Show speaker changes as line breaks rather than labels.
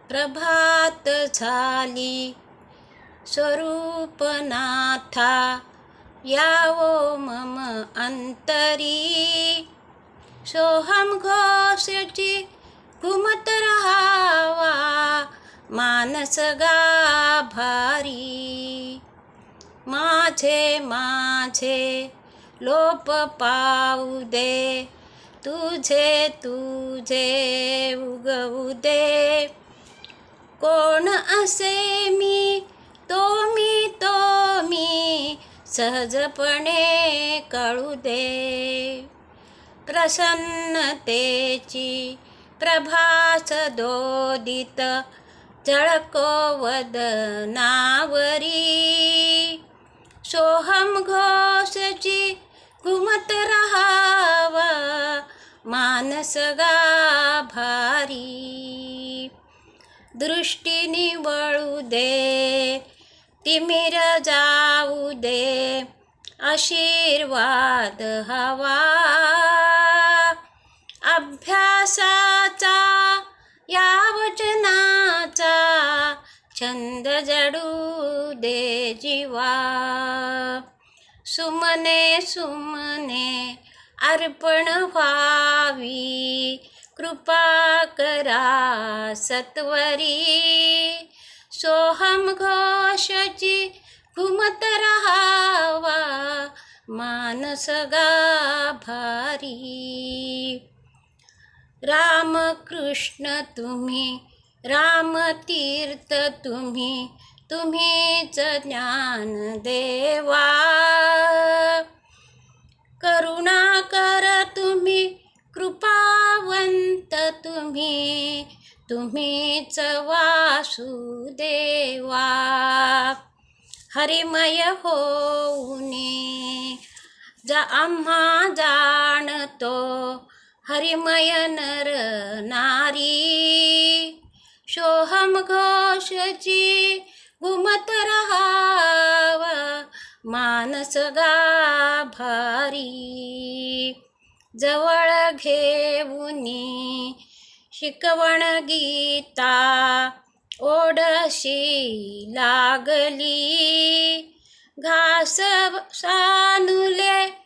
प्रभात झाली स्वरूपनाथा, यावो मम अंतरी. सोहम घोषची घुमत रहावा, मानस गाभारी. माझे माझे लोप पाऊ दे, तुझे तुझे उगवू दे. कोण असे मी, तो मी सहजपणे कळू दे. प्रसन्नतेची प्रभास दोदित, झळको वदनावरी. सोहम घोषची घुमत रहावा, मानस गाभारी. दृष्टी निवळू दे, तिमिर जाऊ दे, आशीर्वाद हवा. अभ्यासाचा या वचनाचा, छंद जडू दे जीवा. सुमने सुमने अर्पण व्हावी, कृपा करा सत्वरी. सोहम घोषची घुमत रहावा, मानस गाभारी. राम कृष्ण तुम्ही, रामतीर्थ तुम्ही, तुम्हीच ज्ञान देवा. करुणाकर तुम्ही, कृपावंत तुम्ही, तुम्हीच वासुदेवा. हरिमय होऊने आम्हा जाणतो, हरिमय नर नारी. सोहम घोषची घुमत रहावा, मानस गाभारी. जवळ घेऊनी शिकवण गीता, ओढशी लागली. घास सानुले